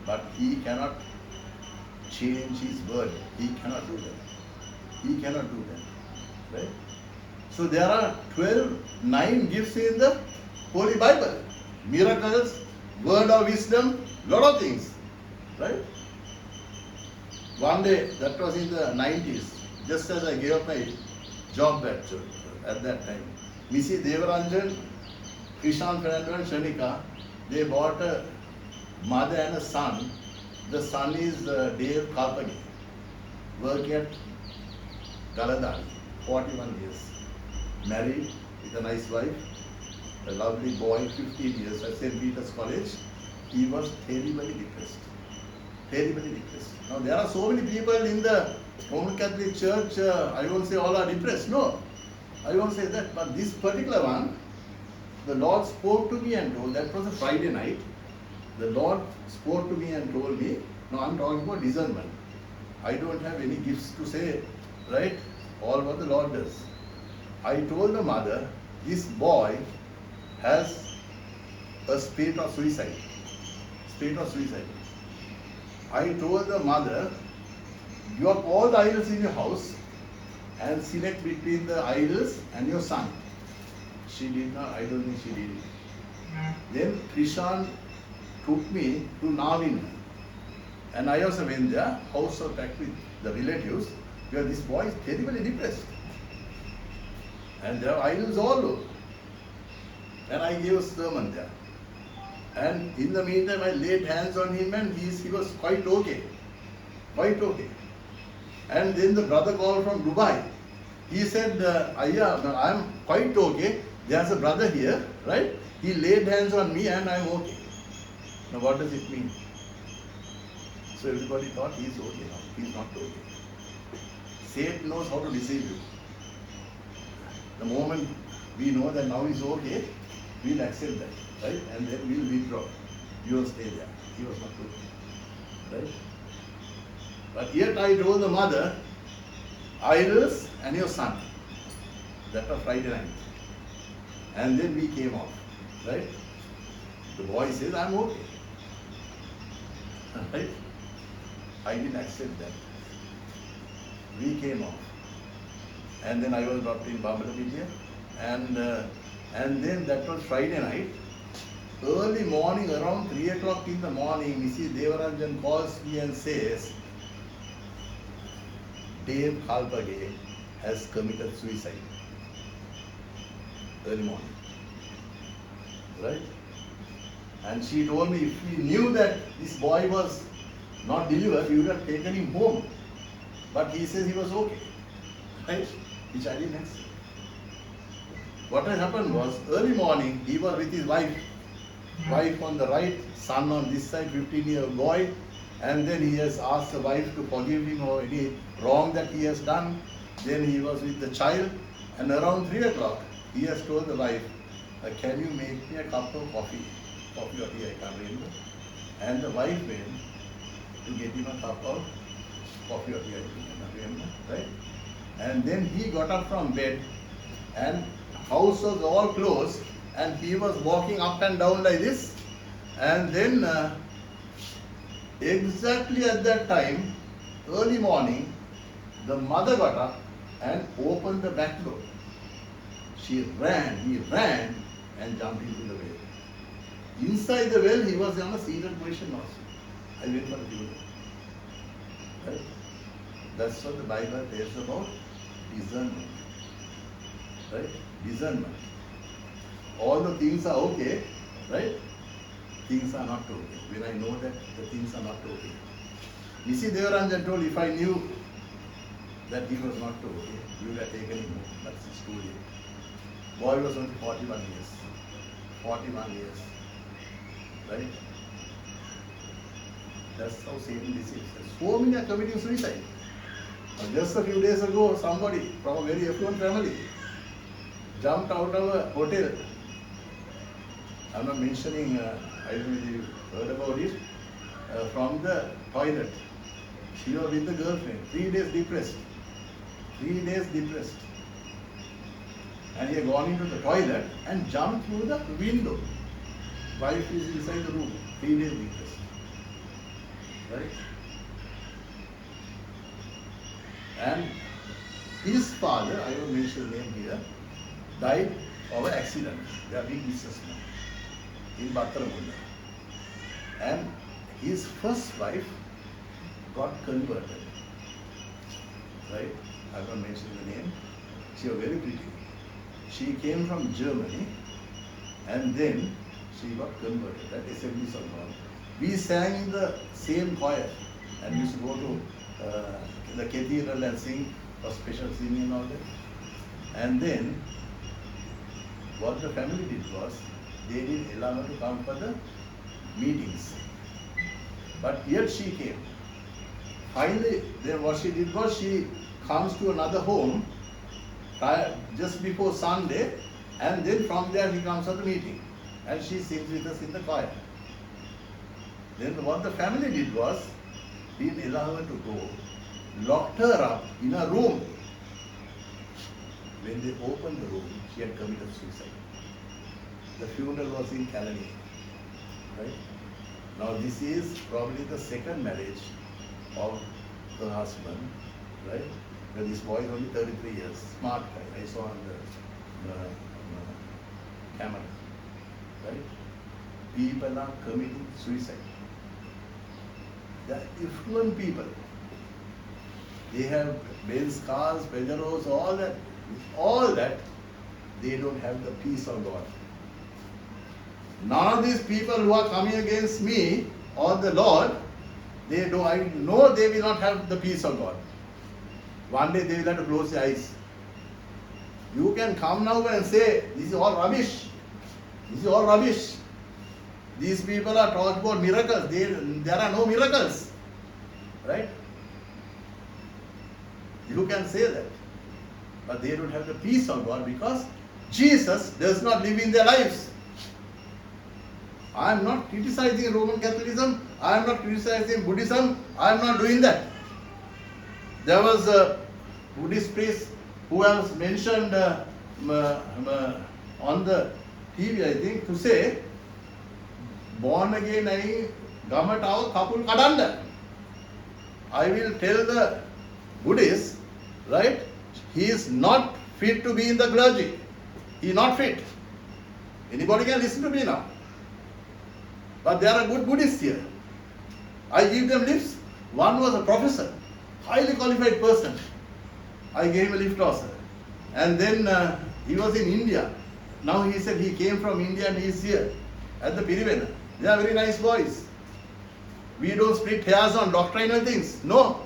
S1: But he cannot change his word. He cannot do that. He cannot do that. Right? So there are 9 gifts in the Holy Bible. Miracles, word of wisdom, lot of things. Right? One day, that was in the 90s, just as I gave up my job at that time. Missy Devaranjan, Krishan Fernando and Shanika, they bought a mother and a son. The son is Dave Kalpani, working at Galadani, 41 years. Married with a nice wife, a lovely boy, 15 years at St. Peter's College. He was terribly depressed. Terribly depressed. Now there are so many people in the Roman Catholic Church, I won't say all are depressed. No, I won't say that. But this particular one, the Lord spoke to me and told, that was a Friday night. The Lord spoke to me and told me, now I'm talking about discernment. I don't have any gifts to say, right? All what the Lord does. I told the mother, this boy has a spirit of suicide. Spirit of suicide. I told the mother, you up all the idols in your house and select between the idols and your son. She did not, I don't think she did it. Then Krishan took me to Navin. And I also went there, house of packed with the relatives, where this boy is terribly depressed. And there are idols all over. And I gave a sermon there. And in the meantime, I laid hands on him and he was quite okay. Quite okay. And then the brother called from Dubai. He said, Ayya, I'm quite okay. There's a brother here, right? He laid hands on me and I'm okay. Now what does it mean? So everybody thought he's okay now. He's not okay. Satan knows how to deceive you. The moment we know that now he's okay, we'll accept that, right? And then we'll withdraw. You will stay there. He was not okay, right? But yet I told the mother, idols and your son. That was Friday night. And then we came off, right? The boy says, I'm okay. Right? I didn't accept that. We came off. And then I was dropped in Bambalapitiya. And then that was Friday night. Early morning, around 3 o'clock in the morning, Mrs. Devaranjan calls me and says, Dave Kalpage has committed suicide. Early morning. Right? And she told me if we knew that this boy was not delivered, we would have taken him home. But he says he was okay. Right? Which I didn't accept. What had happened was, early morning, he was with his wife. Wife on the right, son on this side, 15-year-old boy. And then he has asked the wife to forgive him or any wrong that he has done. Then he was with the child. And around 3 o'clock, he has told the wife, can you make me a cup of coffee? Coffee or tea, I can't remember. And the wife went to get him a cup of coffee or tea, I can't remember, right? And then he got up from bed and house was all closed and he was walking up and down like this. And then exactly at that time, early morning, the mother got up and opened the back door. He ran and jumped into the well. Inside the well, he was on a seated position also. I went for a funeral. Right? That's what the Bible tells about discernment. Right? Discernment. All the things are okay, right? Things are not okay. When I know that the things are not okay. Missy Devaranjan told, if I knew that he was not okay, we would have taken him home. That's his story. Boy was only 41 years. 41 years. Right? That's how Satan deceives. So many are committing suicide. Just a few days ago, somebody from a very affluent family jumped out of a hotel I'm not mentioning, I don't know if you heard about it, from the toilet. She was with the girlfriend, 3 days depressed. 3 days depressed. And he had gone into the toilet and jumped through the window. Wife is inside the room, 3 days depressed. Right? And his father, I won't mention the name here, died of an accident. They are big businessmen in Battaramunda. And his first wife got converted. Right? I won't mention the name. She was very pretty. She came from Germany and then she got converted at Assemblies of God. We sang in the same choir and we used to go to the cathedral and sing for special singing and all that. And then what the family did was they didn't allow her to come for the meetings. But yet she came. Finally, then what she did was she comes to another home just before Sunday, and then from there he comes to the meeting and she sings with us in the choir. Then what the family did was didn't allow her to go, locked her up in a room. When they opened the room, she had committed suicide. The funeral was in Kalani. Right? Now this is probably the second marriage of the husband, right? But this boy is only 33 years, smart guy. I saw on the camera, right? People are committing suicide. They are affluent people. They have Benz cars, Pejaros, all that. With all that, they don't have the peace of God. None of these people who are coming against me or the Lord, they do. I know they will not have the peace of God. One day they will have to close their eyes. You can come now and say, this is all rubbish. This is all rubbish. These people are talking about miracles. There are no miracles. Right? You can say that. But they don't have the peace of God because Jesus does not live in their lives. I am not criticizing Roman Catholicism. I am not criticizing Buddhism. I am not doing that. There was a Buddhist priest who was mentioned on the TV, I think, to say, born again I gamatawa kapul kadanda. I will tell the Buddhist, right, he is not fit to be in the clergy. He is not fit. Anybody can listen to me now. But there are good Buddhists here. I give them lifts. One was a professor, highly qualified person. I gave him a lift also. And then he was in India. Now he said he came from India and he is here at the Pirivena. They are very nice boys. We don't split hairs on doctrinal things. No.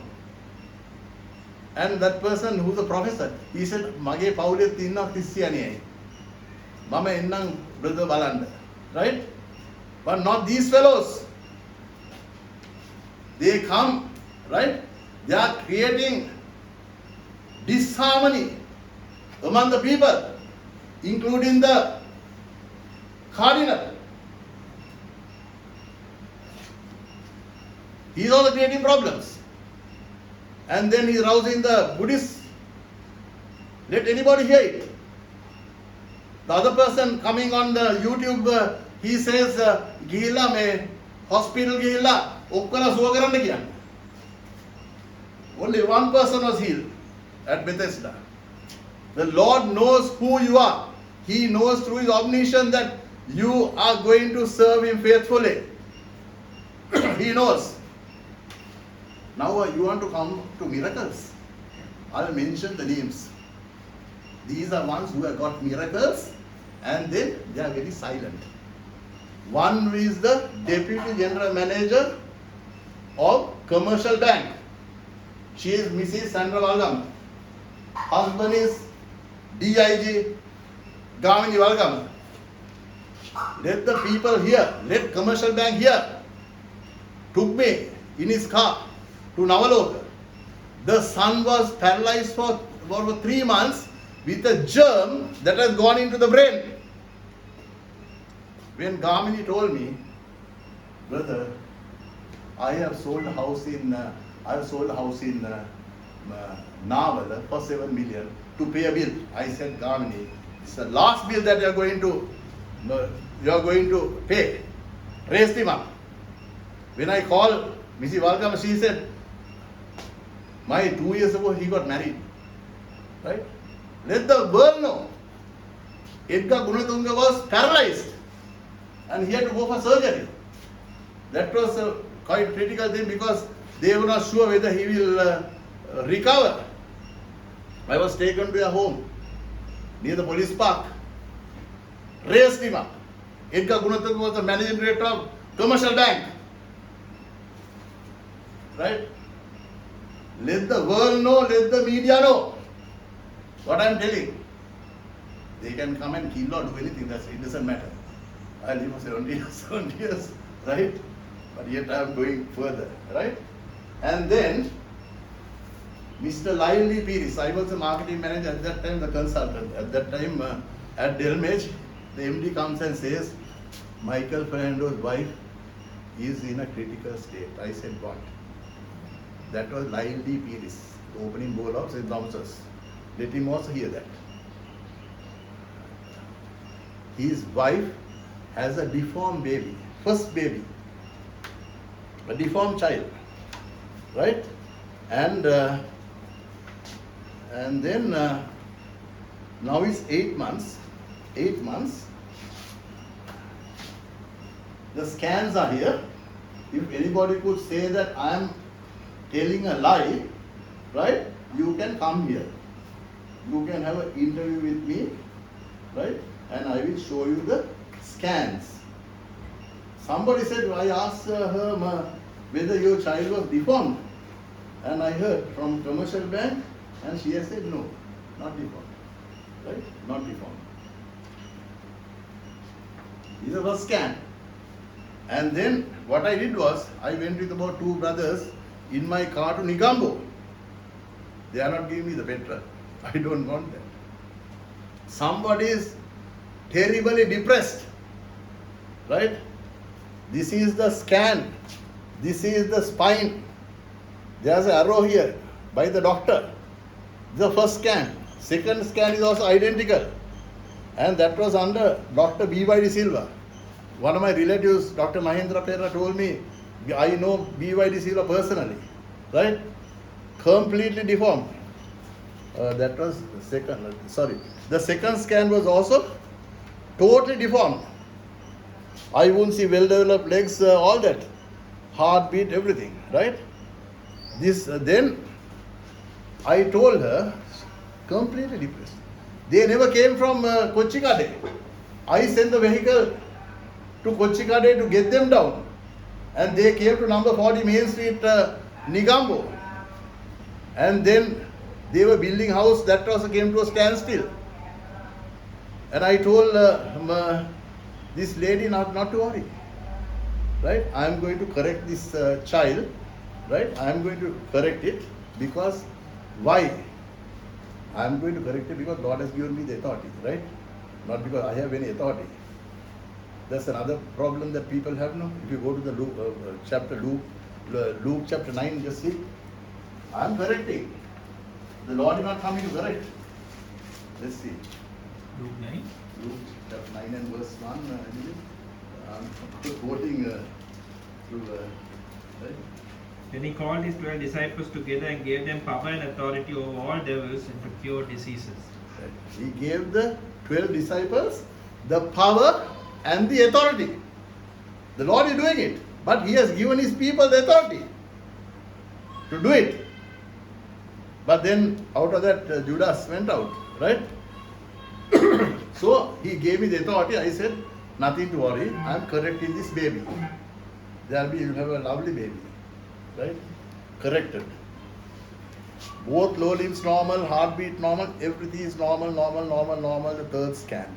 S1: And that person who's a professor, he said, Mage Paule Tinna Christiani. Mama Ennang brother Balanda. Right? But not these fellows. They come, right? They are creating disharmony among the people, including the cardinal. He is also creating problems. And then he is rousing the Buddhists. Let anybody hear it. The other person coming on the YouTube, he says, Gihilla me hospital gihilla okkala suwa karanna kiyanne. Only one person was healed at Bethesda. The Lord knows who you are. He knows through His omniscience that you are going to serve Him faithfully. He knows. Now you want to come to miracles. I'll mention the names. These are ones who have got miracles and then they are very silent. One is the Deputy General Manager of Commercial Bank. She is Mrs. Sandra Valgama. Husband is DIG Gamini Valgama. Let the people here, let Commercial Bank here. Took me in his car to Navaloka. The son was paralyzed for 3 months with a germ that has gone into the brain. when Gamini told me, brother, I have sold a house in Navala for 7 million to pay a bill. I said, Gamini, it's the last bill that you are going to pay. Raised him up. When I called Mrs. Walkama, she said, 2 years ago he got married. Right? Let the world know. Edgar Gunatunga was paralyzed and he had to go for surgery. That was a quite critical thing because they were not sure whether he will recover. I was taken to a home near the police park, raised him up. Edgar Gunatunga was the managing director of Commercial Bank. Right? Let the world know, let the media know what I am telling. They can come and kill or do anything, it doesn't matter. I live for 70 years, right? But yet I am going further, right? And then, Mr. Lively Piris, I was a marketing manager at that time, the consultant. At that time, at Delmage, the MD comes and says, Michael Fernando's wife is in a critical state. I said, what? That was Lively Piris, the opening bowl of St. Thomas's. Let him also hear that. His wife has a deformed baby, first baby, a deformed child, right? And then now it's 8 months. 8 months. The scans are here. If anybody could say that I am telling a lie, right? You can come here. You can have an interview with me, right? And I will show you the scans. Somebody said, I asked her whether your child was deformed. And I heard from Commercial Bank, and she has said, no, not deformed. Right? Not deformed. This is a first scan. And then what I did was, I went with about 2 brothers in my car to Nigambo. They are not giving me the petrol. I don't want that. Somebody is terribly depressed, right? This is the scan. This is the spine. There's an arrow here by the doctor. The first scan. Second scan is also identical. And that was under Dr. B.Y.D. Silva. One of my relatives, Dr. Mahendra Pera, told me, I know B.Y.D. Silva personally, right? Completely deformed. That was the second, sorry. The second scan was also totally deformed. I won't see well-developed legs, all that. Heartbeat, everything, right? This, then I told her, completely depressed. They never came from Kochikade. I sent the vehicle to Kochikade to get them down. And they came to number 40 Main Street, Nigambo. And then they were building house, that also came to a standstill. And I told this lady not to worry, right? I am going to correct this child, right? I am going to correct it because, why? I am going to correct it because God has given me the authority, right? Not because I have any authority. That's another problem that people have now. If you go to the Luke chapter 9, just see, I am correcting. The Lord is not coming to correct. Let's see.
S2: Luke 9.
S1: Luke chapter 9 and verse 1. I'm quoting through, right?
S2: Then he called his 12 disciples together and gave them power and authority over all devils and to cure diseases.
S1: Right. He gave the 12 disciples the power and the authority. The Lord is doing it, but He has given His people the authority to do it. But then out of that Judas went out, right? So He gave me the authority. I said, nothing to worry. I am correcting this baby. You'll have a lovely baby, right? Corrected. Both low limbs normal, heartbeat normal, everything is normal, the third scan.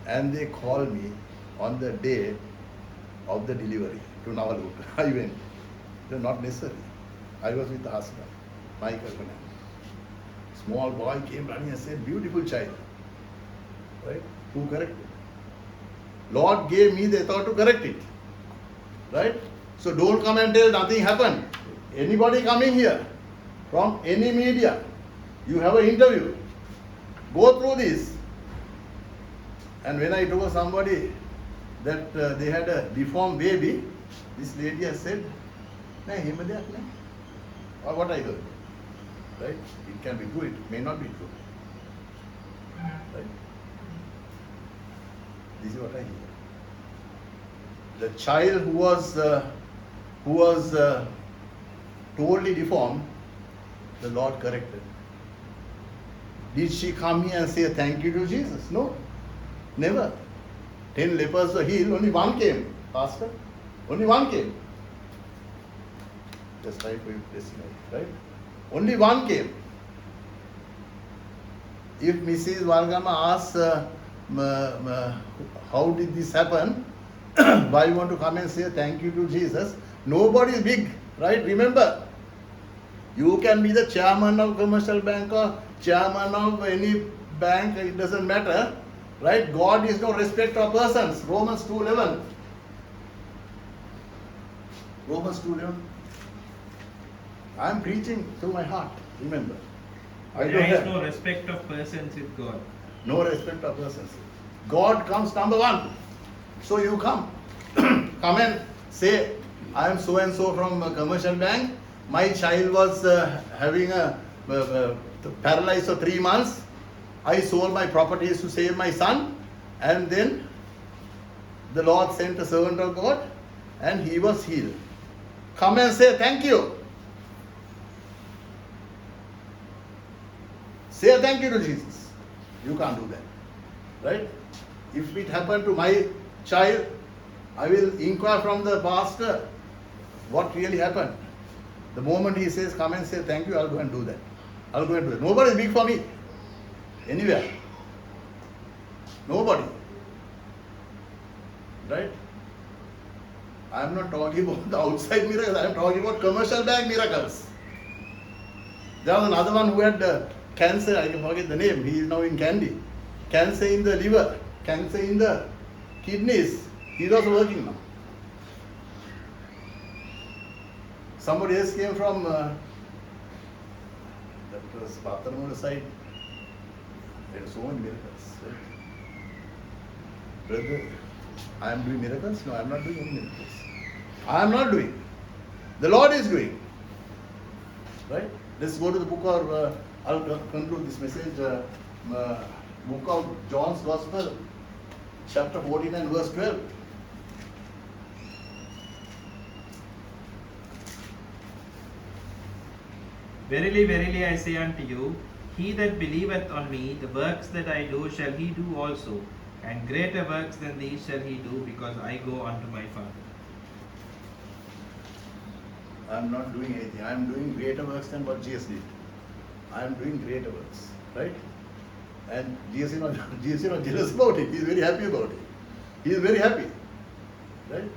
S1: And they called me on the day of the delivery to Navalur. I went. It was not necessary. I was with the husband, Michael Fernando. Small boy came running and said, beautiful child. Right? Who corrected? Lord gave me the authority to correct it. Right? So don't come and tell nothing happened. Anybody coming here from any media, you have an interview. Go through this. And when I told somebody that they had a deformed baby, this lady has said, "Nahi, hema deyak nahi." Or what I heard. Right? It can be true, it may not be true. Right? This is what I hear. The child who was totally deformed, the Lord corrected. Did she come here and say thank you to Jesus? No, never. 10 lepers were healed, only one came, Pastor. Only one came. Just try for you, right? Only one came. If Mrs. Valgama asks, how did this happen? Why you want to come and say thank you to Jesus? Nobody is big, right? Remember, you can be the chairman of commercial bank or chairman of any bank, it doesn't matter, right? God is no respecter of persons. Romans 2:11. Romans 2:11. I am preaching through my heart, remember.
S2: There is no respect of persons with God.
S1: No respect of persons. God comes number one. So you come. Come and say, I am so and so from a commercial bank. My child was having a paralyzed for 3 months. I sold my properties to save my son. And then the Lord sent a servant of God and he was healed. Come and say thank you. Say thank you to Jesus. You can't do that. Right? If it happened to my child, I will inquire from the pastor what really happened. The moment he says, come and say thank you, I'll go and do that. I'll go and do it. Nobody is big for me. Anywhere. Nobody. Right? I am not talking about the outside miracles. I am talking about commercial bank miracles. There was another one who had cancer. I can forget the name. He is now in Kandy. Cancer in the liver. Cancer in the kidneys. He is also working now. Somebody else came from that was Patharmula side. There are so many miracles. Right? Brother, I am doing miracles? No, I am not doing any miracles. I am not doing. The Lord is doing. Right? Let's go to the book of, I'll conclude this message. Book of John's Gospel, chapter 14 and verse 12.
S2: Verily, verily, I say unto you, he that believeth on me, the works that I do shall he do also, and greater works than these shall he do, because I go unto my Father.
S1: I am not doing anything. I am doing greater works than what Jesus did. I am doing greater works. Right? And Jesus is not jealous about it. He is very happy about it. He is very happy. Right?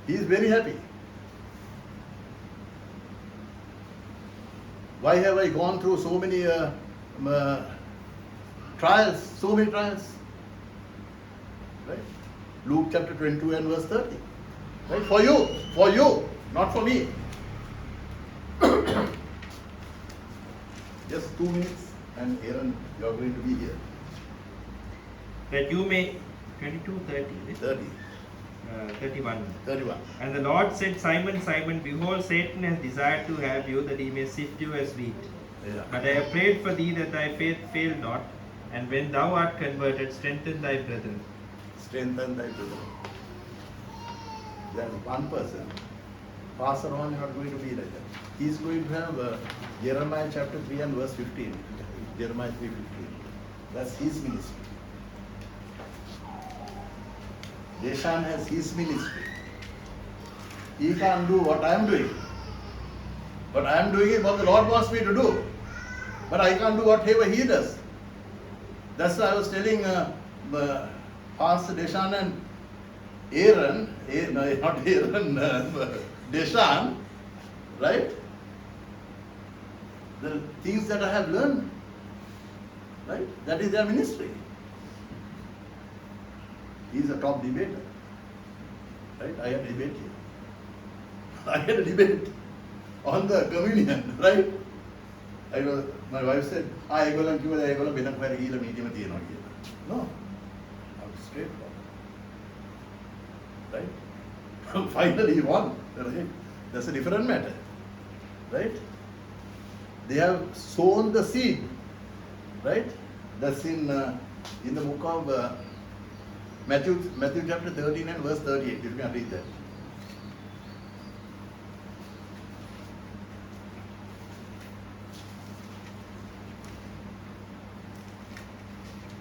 S1: He is very happy. Why have I gone through so many trials? So many trials. Right? Luke chapter 22 and verse 30. Right? For you, not for me. Just 2 minutes and Aaron, you are going to be here.
S2: That you may, 22, 30, is it?
S1: 30.
S2: 31.
S1: 31.
S2: And the Lord said, Simon, Simon, behold, Satan has desired to have you, that he may sift you as wheat.
S1: Yeah.
S2: But I have prayed for thee, that thy faith fail not, and when thou art converted, strengthen thy brethren.
S1: Strengthen thy brother. There is one person. Pastor Ron is not going to be like that. He is going to have Jeremiah chapter 3 and verse 15. Jeremiah 3:15. That's his ministry. Deshan has his ministry. He can't do what I am doing. But I am doing it what the Lord wants me to do. But I can't do whatever he does. That's why I was telling Pastor Deshan and Aaron, not Aaron, Deshan, right? The things that I have learned, right? That is their ministry. He's a top debater. Right? I had a debate here. I had a debate on the communion, right? My wife said, ඒගොල්ලන් කිව්වා ඒගොල්ලෝ වෙන කොහෙද ගිහිල්ලා මීටියම තියනවා කියලා. No. I'm straight forward. Right? Finally he won. Right? That's a different matter. Right? They have sown the seed. Right? That's in the book of Matthew chapter 13 and verse 38. You can read that.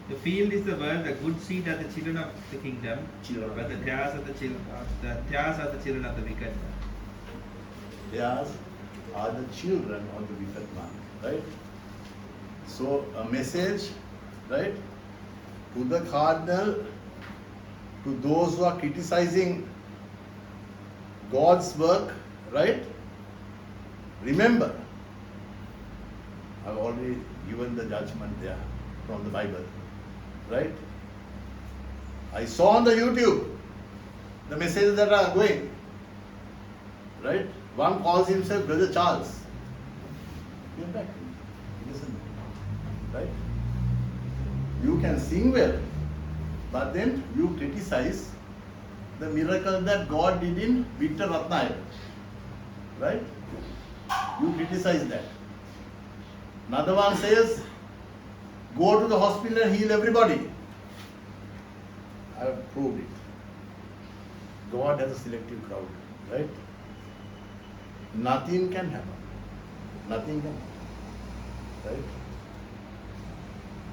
S2: The field is the world, the good seed are the children of the kingdom, but the tares are the children of the wicked one.
S1: Theirs are the children of the wicked man, right? So a message, right, to the cardinal, to those who are criticizing God's work, right? Remember, I've already given the judgment there from the Bible, right? I saw on the YouTube the messages that are going, right? One calls himself Brother Charles. Get back to me. Listen, right? You can sing well, but then you criticize the miracle that God did in Victor Ratnayaka, right? You criticize that. Another one says, go to the hospital and heal everybody. I have proved it. God has a selective crowd, right? Nothing can happen. Nothing can happen. Right?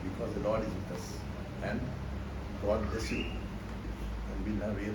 S1: Because the Lord is with us. And God bless you. And we'll have real